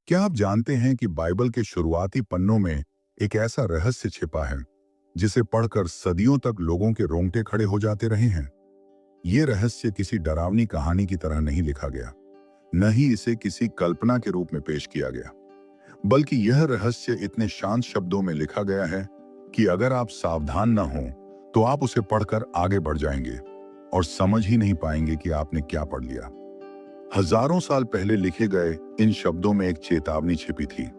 क्या आप जानते हैं कि बाइबल के शुरुआती पन्नों में एक ऐसा रहस्य छिपा है जिसे पढ़कर सदियों तक लोगों के रोंगटे खड़े हो जाते रहे हैं? ये रहस्य किसी डरावनी कहानी की तरह नहीं लिखा गया, न ही इसे किसी कल्पना के रूप में पेश किया गया, बल्कि यह रहस्य इतने शांत शब्दों में लिखा गया है कि अगर आप सावधान न हों तो आप उसे पढ़कर आगे बढ़ जाएंगे और समझ ही नहीं पाएंगे कि आपने क्या पढ़ लिया। हजारों साल पहले लिखे गए इन शब्दों में एक चेतावनी छिपी थी।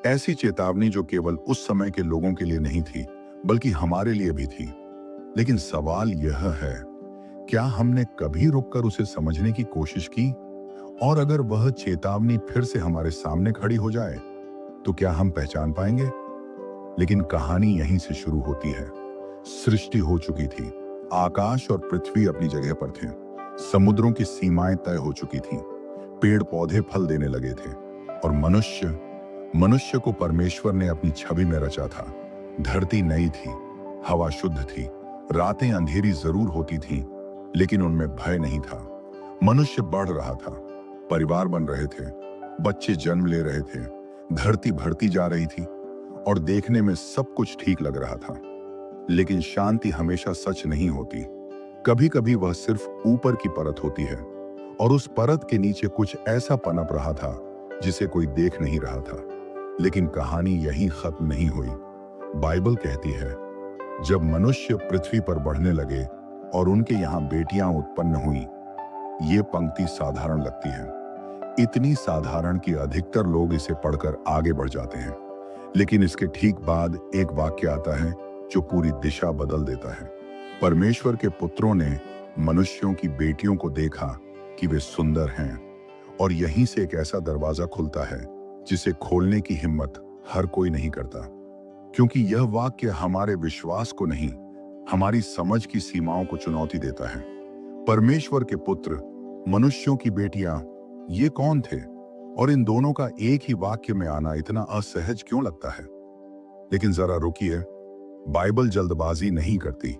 ऐसी चेतावनी जो केवल उस समय के लोगों के लिए नहीं थी, बल्कि हमारे लिए भी थी। लेकिन सवाल यह है, क्या हमने कभी रुककर उसे समझने की कोशिश की? और अगर वह चेतावनी फिर से हमारे सामने खड़ी हो जाए, तो क्या हम पहचान पाएंगे? लेकिन कहानी यहीं से शुरू होती है। सृष्टि हो चुकी थी, आकाश और पृथ्वी अपनी जगह पर थे, समुद्रों की सीमाएं तय हो चुकी थीं, पेड़ पौधे फल देने लगे थे और मनुष्य को परमेश्वर ने अपनी छवि में रचा था। धरती नई थी, हवा शुद्ध थी, रातें अंधेरी जरूर होती थीं, लेकिन उनमें भय नहीं था। मनुष्य बढ़ रहा था, परिवार बन रहे थे, बच्चे जन्म ले रहे थे, धरती बढ़ती जा रही थी और देखने में सब कुछ ठीक लग रहा था। लेकिन शांति हमेशा सच नहीं होती। कभी कभी वह सिर्फ ऊपर की परत होती है और उस परत के नीचे कुछ ऐसा पनप रहा था जिसे कोई देख नहीं रहा था। लेकिन कहानी यहीं खत्म नहीं हुई। बाइबल कहती है, जब मनुष्य पृथ्वी पर बढ़ने लगे और उनके यहाँ बेटियां उत्पन्न हुई। ये पंक्ति साधारण लगती है, इतनी साधारण कि अधिकतर लोग इसे पढ़कर आगे बढ़ जाते हैं। लेकिन इसके ठीक बाद एक वाक्य आता है जो पूरी दिशा बदल देता है। परमेश्वर के पुत्रों ने मनुष्यों की बेटियों को देखा कि वे सुंदर हैं, और यहीं से एक ऐसा दरवाजा खुलता है जिसे खोलने की हिम्मत हर कोई नहीं करता। क्योंकि यह वाक्य हमारे विश्वास को नहीं, हमारी समझ की सीमाओं को चुनौती देता है। परमेश्वर के पुत्र, मनुष्यों की बेटियां, ये कौन थे? और इन दोनों का एक ही वाक्य में आना इतना असहज क्यों लगता है? लेकिन जरा रुकिए, बाइबल जल्दबाजी नहीं करती।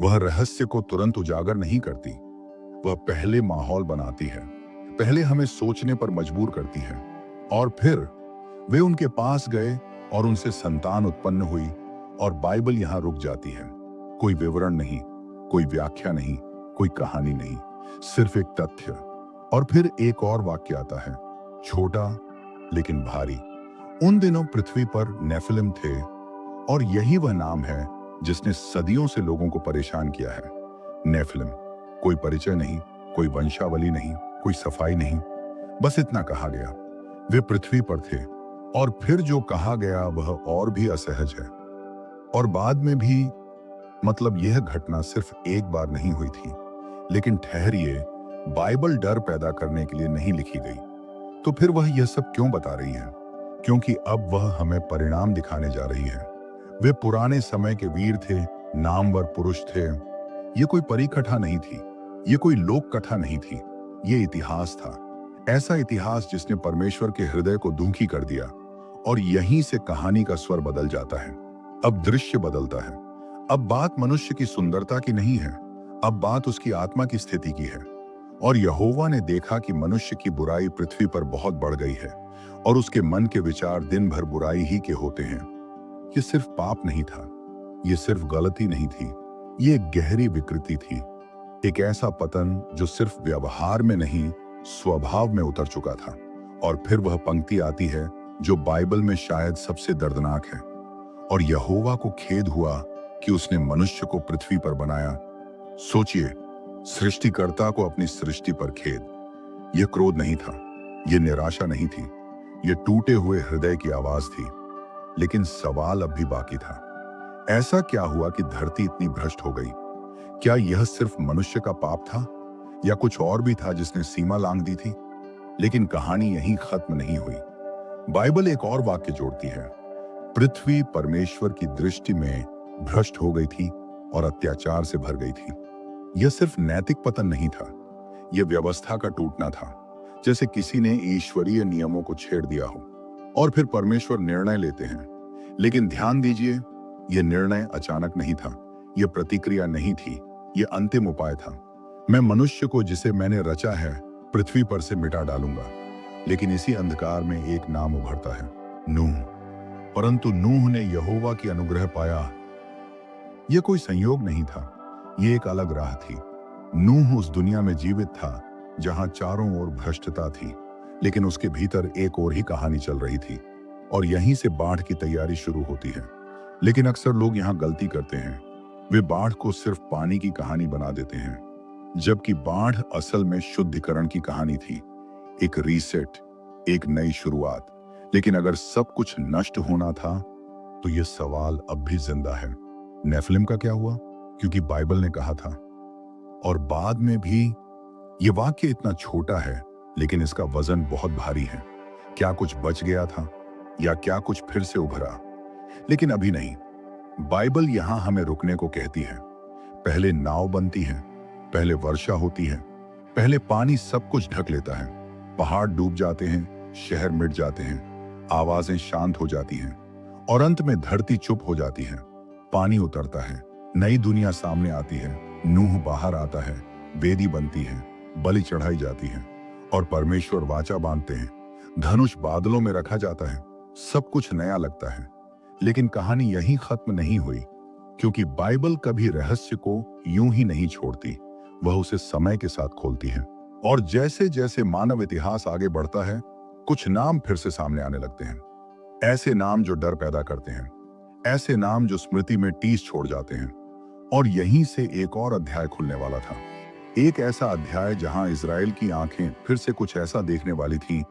वह रहस्य को तुरंत उजागर नहीं करती। वह पहले माहौल बनाती है, पहले हमें सोचने पर मजबूर करती है, और फिर वे उनके पास गए और उनसे संतान उत्पन्न हुई, और बाइबल यहां रुक जाती है। कोई विवरण नहीं, कोई व्याख्या नहीं, कोई कहानी नहीं, सिर्फ एक तथ्य। और फिर एक और वाक्य आता है, छोटा लेकिन भारी। उन दिनों पृथ्वी पर नेफिलिम थे, और यही वह नाम है जिसने सदियों से लोगों को परेशान किया है। नेफिलिम, कोई परिचय नहीं, कोई वंशावली नहीं, कोई सफाई नहीं, बस इतना कहा गया, वे पृथ्वी पर थे। और फिर जो कहा गया वह और भी असहज है। और बाद में भी, मतलब यह घटना सिर्फ एक बार नहीं हुई थी। लेकिन ठहरिए, बाइबल डर पैदा करने के लिए नहीं लिखी गई। तो फिर वह यह सब क्यों बता रही है? क्योंकि अब वह हमें परिणाम दिखाने जा रही है। वे पुराने समय के वीर थे, नामवर पुरुष थे। ये कोई परी कथा नहीं थी, ये कोई लोक कथा नहीं थी, ये इतिहास था। ऐसा इतिहास जिसने परमेश्वर के हृदय को दुखी कर दिया। और यहीं से कहानी का स्वर बदल जाता है। अब दृश्य बदलता है। अब बात मनुष्य की सुंदरता की नहीं है, अब बात उसकी आत्मा की स्थिति की है। और यहोवा ने देखा कि मनुष्य की बुराई पृथ्वी पर बहुत बढ़ गई है, और उसके मन के विचार दिन भर बुराई ही के होते हैं। ये सिर्फ पाप नहीं था, ये सिर्फ गलती नहीं थी, ये एक गहरी विकृति थी। एक ऐसा पतन जो सिर्फ व्यवहार में नहीं, स्वभाव में उतर चुका था। और फिर वह पंक्ति आती है जो बाइबल में शायद सबसे दर्दनाक है, और यहोवा को खेद हुआ कि उसने मनुष्य को पृथ्वी पर बनाया। सोचिए, सृष्टिकर्ता को अपनी सृष्टि पर खेद। यह क्रोध नहीं था, यह निराशा नहीं थी, यह टूटे हुए हृदय की आवाज थी। लेकिन सवाल अब भी बाकी था, ऐसा क्या हुआ कि धरती इतनी भ्रष्ट हो गई? क्या यह सिर्फ मनुष्य का पाप था, या कुछ और भी था जिसने सीमा लांघ दी थी? लेकिन कहानी यहीं खत्म नहीं हुई। बाइबल एक और वाक्य जोड़ती है, पृथ्वी परमेश्वर की दृष्टि में भ्रष्ट हो गई थी और अत्याचार से भर गई थी। यह सिर्फ नैतिक पतन नहीं था, यह व्यवस्था का टूटना था, जैसे किसी ने ईश्वरीय नियमों को छेड़ दिया हो। और फिर परमेश्वर निर्णय लेते हैं। लेकिन ध्यान दीजिए, यह निर्णय अचानक नहीं था, यह प्रतिक्रिया नहीं थी, यह अंतिम उपाय था। मैं मनुष्य को जिसे मैंने रचा है पृथ्वी पर से मिटा डालूंगा। लेकिन इसी अंधकार में एक नाम उभरता है, नूह। परंतु नूह ने यहोवा की अनुग्रह पाया। यह कोई संयोग नहीं था, यह एक अलग राह थी। नूह उस दुनिया में जीवित था जहां चारों ओर भ्रष्टता थी, लेकिन उसके भीतर एक और ही कहानी चल रही थी, और यहीं से बाढ़ की तैयारी शुरू होती है। लेकिन अक्सर लोग यहां गलती करते हैं। वे बाढ़ को सिर्फ पानी की कहानी बना देते हैं, जबकि बाढ़ असल में शुद्धिकरण की कहानी थी, एक रीसेट, एक नई शुरुआत। लेकिन अगर सब कुछ नष्ट होना था तो यह सवाल अब भी जिंदा है, नेफिलिम का क्या हुआ? क्योंकि बाइबल ने कहा था। और बाद में भी यह वाक्य इतना छोटा है, लेकिन इसका वजन बहुत भारी है। क्या कुछ बच गया था, या क्या कुछ फिर से उभरा? लेकिन अभी नहीं। बाइबल यहां हमें रुकने को कहती है। पहले नाव बनती है, पहले वर्षा होती है, पहले पानी सब कुछ ढक लेता है, पहाड़ डूब जाते हैं, शहर मिट जाते हैं, आवाजें शांत हो जाती हैं, और अंत में धरती चुप हो जाती है। पानी उतरता है, नई दुनिया सामने आती है, नूह बाहर आता है, वेदी बनती है, बलि चढ़ाई जाती है, और परमेश्वर वाचा बांधते हैं, धनुष बादलों में रखा जाता है। सब कुछ नया लगता है। लेकिन कहानी यहीं खत्म नहीं हुई, क्योंकि बाइबल कभी रहस्य को यूं ही नहीं छोड़ती, वह उसे समय के साथ खोलती है। और जैसे जैसे मानव इतिहास आगे बढ़ता है, कुछ नाम फिर से सामने आने लगते हैं। ऐसे नाम जो डर पैदा करते हैं, ऐसे नाम जो स्मृति में टीस छोड़ जाते हैं। और यहीं से एक और अध्याय खुलने वाला था, एक ऐसा अध्याय जहां इज़राइल की आंखें फिर से कुछ ऐसा देखने वाली थीं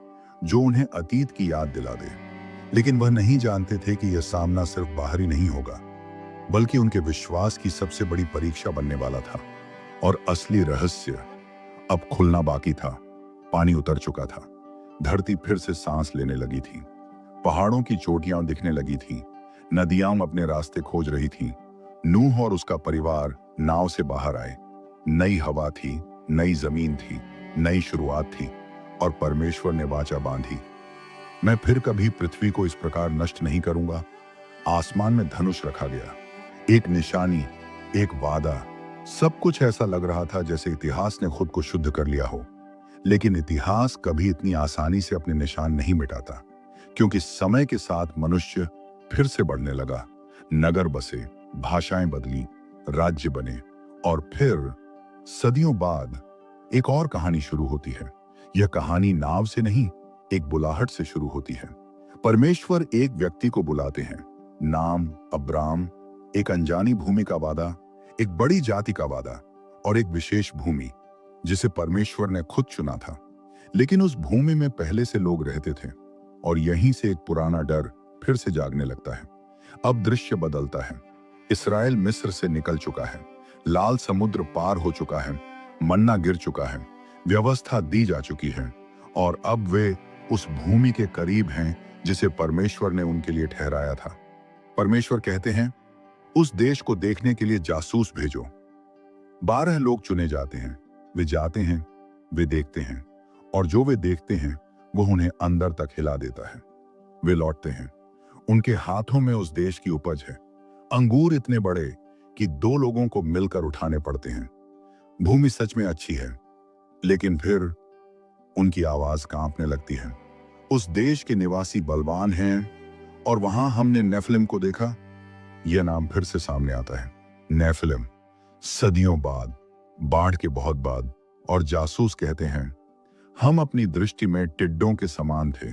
जो उन्हें अतीत की याद दिला दे। लेकिन वह नहीं जानते थे कि यह सामना सिर्फ बाहरी नहीं होगा, बल्कि उनके विश्वास की सबसे बड़ी परीक्षा बनने वाला था। और असली रहस्य अब खुलना बाकी था। पानी उतर चुका था, धरती फिर से सांस लेने लगी थी, पहाड़ों की चोटियां दिखने लगी थीं, नदियां अपने रास्ते खोज रही थीं। नूह और उसका परिवार नाव से बाहर आए। नई हवा थी, नई जमीन थी, नई शुरुआत थी, और परमेश्वर ने वाचा बांधी, मैं फिर कभी पृथ्वी को इस प्रकार नष्ट नहीं करूंगा। आसमान में धनुष रखा गया, एक निशानी, एक वादा। सब कुछ ऐसा लग रहा था जैसे इतिहास ने खुद को शुद्ध कर लिया हो। लेकिन इतिहास कभी इतनी आसानी से अपने निशान नहीं मिटाता, क्योंकि समय के साथ मनुष्य फिर से बढ़ने लगा। नगर बसे, भाषाएं बदली, राज्य बने, और फिर सदियों बाद एक और कहानी शुरू होती है। यह कहानी नाव से नहीं, एक बुलाहट से शुरू होती है। परमेश्वर एक व्यक्ति को बुलाते हैं, नाम अब्राम, एक अनजानी भूमि का वादा, एक बड़ी जाति का वादा, और एक विशेष भूमि जिसे परमेश्वर ने खुद चुना था। लेकिन उस भूमि में पहले से लोग रहते थे, और यहीं से एक पुराना डर फिर से जागने लगता है। अब दृश्य बदलता है। इस्राएल मिस्र से निकल चुका है, लाल समुद्र पार हो चुका है, मन्ना गिर चुका है, व्यवस्था दी जा चुकी है, और अब वे उस भूमि के करीब हैं जिसे परमेश्वर ने उनके लिए ठहराया था। परमेश्वर कहते हैं, उस देश को देखने के लिए जासूस भेजो। 12 लोग चुने जाते हैं। वे जाते हैं, वे देखते हैं, और जो वे देखते हैं वो उन्हें अंदर तक हिला देता है। वे लौटते हैं, उनके हाथों में उस देश की उपज है, अंगूर इतने बड़े कि 2 लोगों को मिलकर उठाने पड़ते हैं। भूमि सच में अच्छी है, लेकिन फिर उनकी आवाज कांपने लगती है। उस देश के निवासी बलवान हैं, और वहां हमने नेफिलिम को देखा। यह नाम फिर से सामने आता है, नेफिलिम। सदियों बाद, बाढ़ के बहुत बाद, और जासूस कहते हैं, हम अपनी दृष्टि में टिड्डों के समान थे।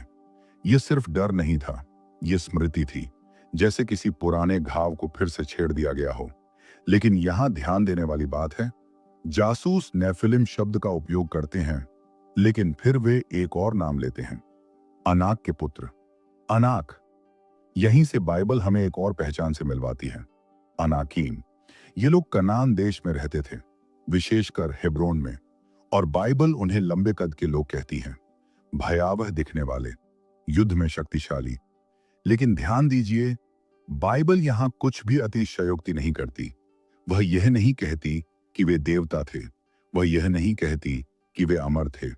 यह सिर्फ डर नहीं था, यह स्मृति थी, जैसे किसी पुराने घाव को फिर से छेड़ दिया गया हो। लेकिन यहां ध्यान देने वाली बात है, जासूस नेफिलिम शब्द का उपयोग करते हैं, लेकिन फिर वे एक और नाम लेते हैं, अनाक के पुत्र। अनाक, यहीं से बाइबल हमें एक और पहचान से मिलवाती है, अनाकीम। ये लोग कनान देश में रहते थे, विशेषकर हेब्रोन में, और बाइबल उन्हें लंबे कद के लोग कहती है, भयावह दिखने वाले, युद्ध में शक्तिशाली। लेकिन ध्यान दीजिए, बाइबल यहां कुछ भी अतिशयोक्ति नहीं करती। वह यह नहीं कहती कि वे देवता थे, वह यह नहीं कहती कि वे अमर थे।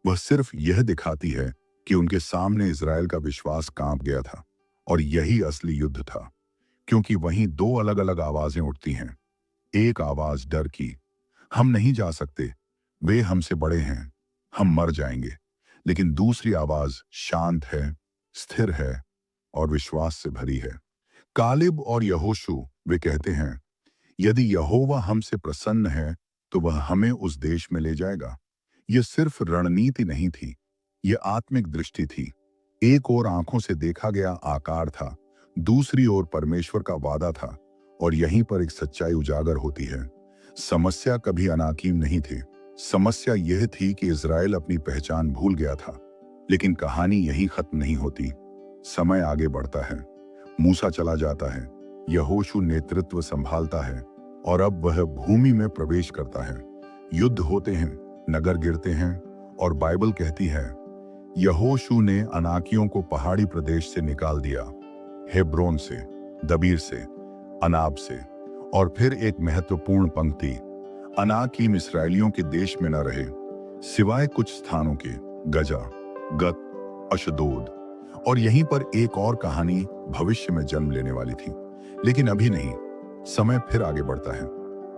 वह सिर्फ यह दिखाती है कि उनके सामने इज़राइल का विश्वास कांप गया था, और यही असली युद्ध था, क्योंकि वहीं 2 अलग अलग आवाजें उठती हैं। एक आवाज डर की, हम नहीं जा सकते, वे हमसे बड़े हैं, हम मर जाएंगे। लेकिन दूसरी आवाज शांत है, स्थिर है और विश्वास से भरी है। कालिब और यहोशू वे कहते हैं, यदि यहोवा हमसे प्रसन्न है तो वह हमें उस देश में ले जाएगा। यह सिर्फ रणनीति नहीं थी, यह आत्मिक दृष्टि थी। एक ओर आंखों से देखा गया आकार था, दूसरी ओर परमेश्वर का वादा था, और यहीं पर एक सच्चाई उजागर होती है। समस्या कभी अनाकीम नहीं थी। समस्या यह थी कि इज़राइल अपनी पहचान भूल गया था। लेकिन कहानी यहीं खत्म नहीं होती। समय आगे बढ़ता है, मूसा चला जाता है, यहोशू नेतृत्व संभालता है, और अब वह भूमि में प्रवेश करता है। युद्ध होते हैं, नगर गिरते हैं, और बाइबल कहती है यहोशू ने अनाकियों को पहाड़ी प्रदेश से निकाल दिया, हेब्रोन से, दबीर से, अनाब से। और फिर एक महत्वपूर्ण पंक्ति, अनाकीम इस्राएलियों के देश में न रहे सिवाय कुछ स्थानों के, गजा, गत, अशदोद। और यहीं पर एक और कहानी भविष्य में जन्म लेने वाली थी। लेकिन अभी नहीं, समय फिर आगे बढ़ता है।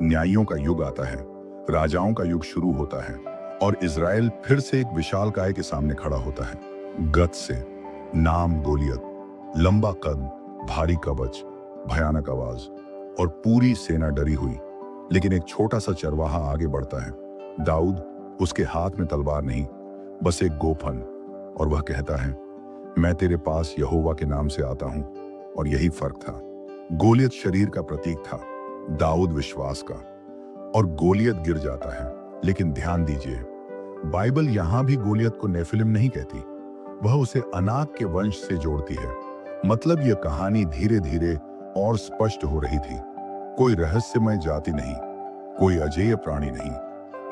न्यायियों का युग आता है, राजाओं का युग शुरू होता है, और इज़राइल फिर से एक विशालकाय के सामने खड़ा होता है। गत से, नाम गोलियत, लंबा कद, भारी कवच, भयानक आवाज, और पूरी सेना डरी हुई। लेकिन एक छोटा सा चरवाहा आगे बढ़ता है, दाऊद। उसके हाथ में तलवार नहीं, बस एक गोफन, और वह कहता है, मैं तेरे पास यहोवा के नाम से आता हूं। और यही फर्क था। गोलियत शरीर का प्रतीक था, दाऊद विश्वास का। और गोलियत गिर जाता है। लेकिन ध्यान दीजिए, बाइबल यहां भी गोलियत को नेफिलिम नहीं कहती, वह उसे अनाक के वंश से जोड़ती है। मतलब यह कहानी धीरे धीरे और स्पष्ट हो रही थी। कोई रहस्यमय जाति नहीं, कोई अजेय प्राणी नहीं,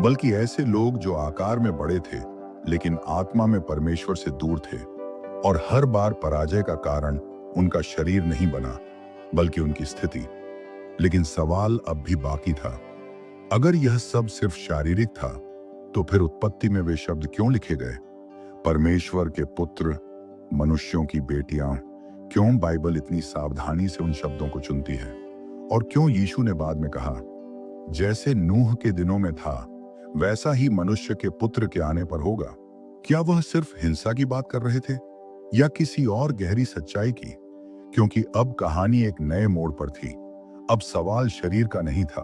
बल्कि ऐसे लोग जो आकार में बड़े थे लेकिन आत्मा में परमेश्वर से दूर थे। और हर बार पराजय का कारण उनका शरीर नहीं बना, बल्कि उनकी स्थिति। लेकिन सवाल अब भी बाकी था। अगर यह सब सिर्फ शारीरिक था, तो फिर उत्पत्ति में वे शब्द क्यों लिखे गए? परमेश्वर के पुत्र, मनुष्यों की बेटियां। क्यों बाइबल इतनी सावधानी से उन शब्दों को चुनती है? और क्यों यीशु ने बाद में कहा, जैसे नूह के दिनों में था वैसा ही मनुष्य के पुत्र के आने पर होगा? क्या वह सिर्फ हिंसा की बात कर रहे थे, या किसी और गहरी सच्चाई की? क्योंकि अब कहानी एक नए मोड़ पर थी। अब सवाल शरीर का नहीं था,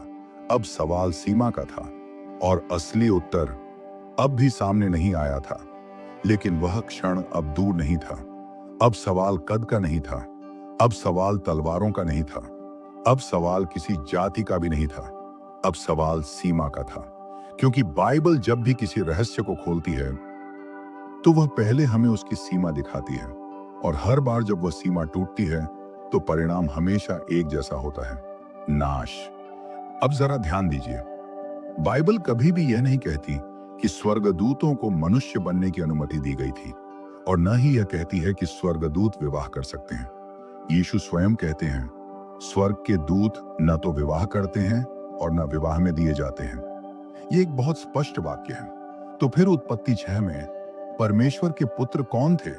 अब सवाल सीमा का था। और असली उत्तर अब भी सामने नहीं आया था। लेकिन वह क्षण अब दूर नहीं था। अब सवाल कद का नहीं था, अब सवाल तलवारों का नहीं था, अब सवाल किसी जाति का भी नहीं था, अब सवाल सीमा का था। क्योंकि बाइबल जब भी किसी रहस्य को खोलती है, तो वह पहले हमें उसकी सीमा दिखाती है। और हर बार जब वह सीमा टूटती है, तो परिणाम हमेशा एक जैसा होता है, नाश। अब जरा ध्यान दीजिए, बाइबल कभी भी यह नहीं कहती कि स्वर्गदूतों को मनुष्य बनने की अनुमति दी गई थी, और न ही यह कहती है कि स्वर्गदूत विवाह कर सकते हैं। यीशु स्वयं कहते हैं, स्वर्ग के दूत न तो विवाह करते हैं और न विवाह में दिए जाते हैं। ये एक बहुत स्पष्ट वाक्य है। तो फिर उत्पत्ति 6 में परमेश्वर के पुत्र कौन थे?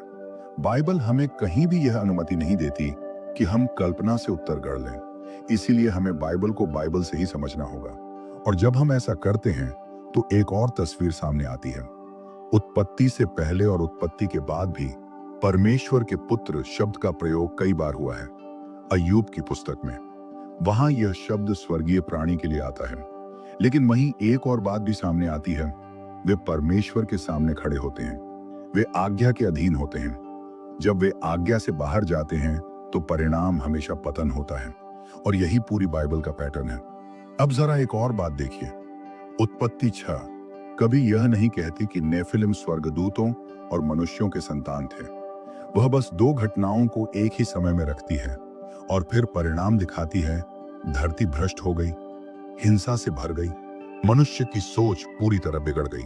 बाइबल हमें कहीं भी यह अनुमति नहीं देती कि हम कल्पना से उत्तर गढ़ लें। इसीलिए हमें बाइबल को बाइबल से ही समझना होगा। और जब हम ऐसा करते हैं, तो एक और तस्वीर सामने आती है। उत्पत्ति से पहले और उत्पत्ति के बाद भी परमेश्वर के पुत्र शब्द का प्रयोग कई बार हुआ है। अय्यूब की पुस्तक में वहां यह शब्द स्वर्गीय प्राणी के लिए आता है। लेकिन वहीं एक और बात भी सामने आती है, वे परमेश्वर के सामने खड़े होते हैं, वे आज्ञा के अधीन होते हैं। जब वे आज्ञा से बाहर जाते हैं, तो परिणाम हमेशा पतन होता है। और यही पूरी बाइबल का पैटर्न है। अब जरा एक और बात देखिए, उत्पत्ति 6 कभी यह नहीं कहती कि नेफिलिम स्वर्गदूतों और मनुष्यों के संतान थे। वह बस दो घटनाओं को एक ही समय में रखती है, और फिर परिणाम दिखाती है। धरती भ्रष्ट हो गई, हिंसा से भर गई, मनुष्य की सोच पूरी तरह बिगड़ गई।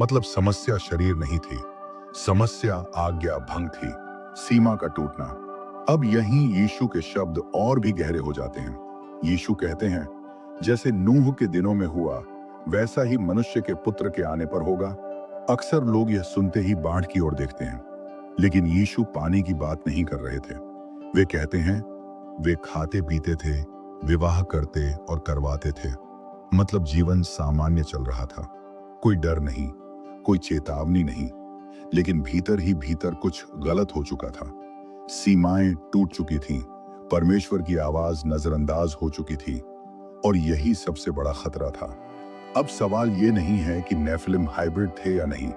मतलब समस्या शरीर नहीं थी, समस्या आज्ञा भंग थी, सीमा का टूटना। अब यहीं यीशु के शब्द और भी गहरे हो जाते हैं। यीशु कहते हैं, जैसे नूह के दिनों में हुआ वैसा ही मनुष्य के पुत्र के आने पर होगा। अक्सर लोग यह सुनते ही बाढ़ की ओर देखते हैं, लेकिन यीशु पानी की बात नहीं कर रहे थे। वे कहते हैं, वे खाते पीते थे, विवाह करते और करवाते थे। मतलब जीवन सामान्य चल रहा था, कोई डर नहीं, कोई चेतावनी नहीं, लेकिन भीतर ही भीतर कुछ गलत हो चुका था। सीमाएं टूट चुकी थीं, परमेश्वर की आवाज नजरअंदाज हो चुकी थी, और यही सबसे बड़ा खतरा था। अब सवाल ये नहीं है कि नेफिलिम हाइब्रिड थे या नहीं,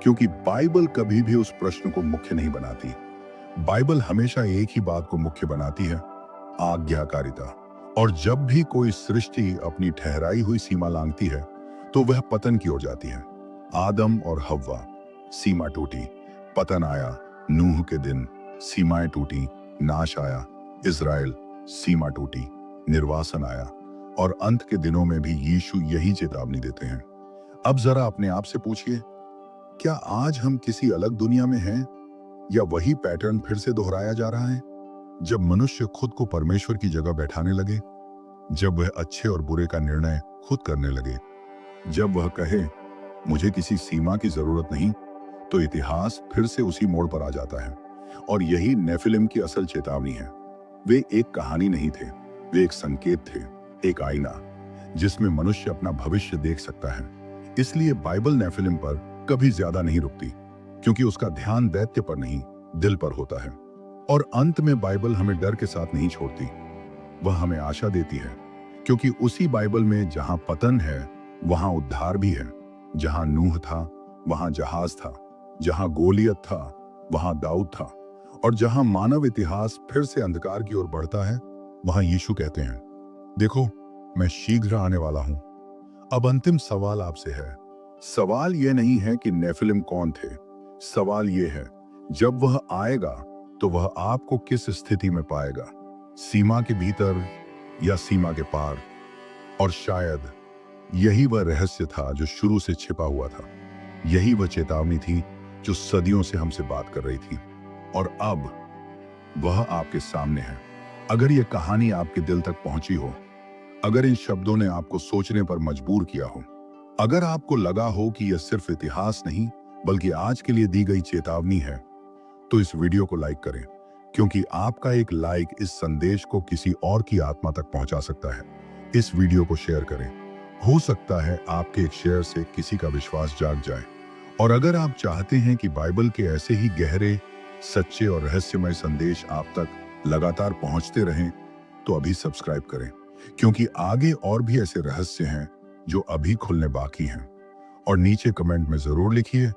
क्योंकि बाइबल कभी भी उस प्रश्न को मुख्य नहीं बनाती। बाइबल हमेशा एक ही बात को मुख्य बनाती है, आज्ञाकारिता। और जब भी कोई सृष्टि अपनी ठहराई हुई सीमा लांघती है, तो वह पतन की ओर जाती है। आदम और हव्वा, सीमा टूटी, पतन आया। नूह के दिन, सीमाएं टूटी, नाश आया। इज़राइल, सीमा टूटी, निर्वासन आया। और अंत के दिनों में भी यीशु यही चेतावनी देते हैं। अब जरा अपने आप से पूछिए, क्या आज हम किसी अलग दुनिया में हैं, या वही पैटर्न फिर से दोहराया जा रहा है? जब मनुष्य खुद को परमेश्वर की जगह बैठाने लगे, जब वह अच्छे और बुरे का निर्णय खुद करने लगे, जब वह कहे मुझे किसी सीमा की जरूरत नहीं, तो इतिहास फिर से उसी मोड़ पर आ जाता है। और यही नेफिलिम की असल चेतावनी है। वे एक कहानी नहीं थे, वे एक संकेत थे, एक आईना जिसमें मनुष्य अपना भविष्य देख सकता है। इसलिए बाइबल नेफिलिम पर कभी ज्यादा नहीं रुकती, क्योंकि उसका ध्यान दैत्य पर नहीं, दिल पर होता है। और अंत में बाइबल हमें डर के साथ नहीं छोड़ती, वह हमें आशा देती है, क्योंकि उसी बाइबल में जहां पतन है वहां उद्धार भी है। जहां नूह था वहां जहाज था, जहां गोलियत था वहां दाऊद था, और जहां मानव इतिहास फिर से अंधकार की ओर बढ़ता है, वहां यीशु कहते हैं, देखो मैं शीघ्र आने वाला हूं। अब अंतिम सवाल आपसे है। सवाल यह नहीं है कि नेफिलिम कौन थे, सवाल यह है, जब वह आएगा तो वह आपको किस स्थिति में पाएगा, सीमा के भीतर या सीमा के पार? और शायद यही वह रहस्य था जो शुरू से छिपा हुआ था। यही वह चेतावनी थी जो सदियों से हमसे बात कर रही थी, और अब वह आपके सामने है। अगर यह कहानी आपके दिल तक पहुंची हो, अगर इन शब्दों ने आपको सोचने पर मजबूर किया हो, अगर आपको लगा हो कि यह सिर्फ इतिहास नहीं बल्कि आज के लिए दी गई चेतावनी है, तो इस वीडियो को लाइक करें, क्योंकि आपका एक लाइक इस संदेश को किसी और की आत्मा तक पहुंचा सकता है। इस वीडियो को शेयर करें, हो सकता है आपके एक शेयर से किसी का विश्वास जाग जाए। और अगर आप चाहते हैं कि बाइबल के ऐसे ही गहरे, सच्चे और रहस्यमय संदेश आप तक लगातार पहुंचते रहें, तो अभी सब्सक्राइब करें, क्योंकि आगे और भी ऐसे रहस्य हैं जो अभी खुलने बाकी हैं। और नीचे कमेंट में जरूर लिखिए,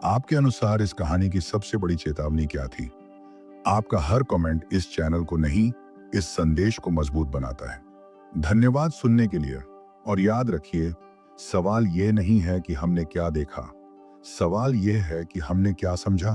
आपके अनुसार इस कहानी की सबसे बड़ी चेतावनी क्या थी? आपका हर कमेंट इस चैनल को नहीं, इस संदेश को मजबूत बनाता है। धन्यवाद सुनने के लिए। और याद रखिए, सवाल यह नहीं है कि हमने क्या देखा, सवाल यह है कि हमने क्या समझा।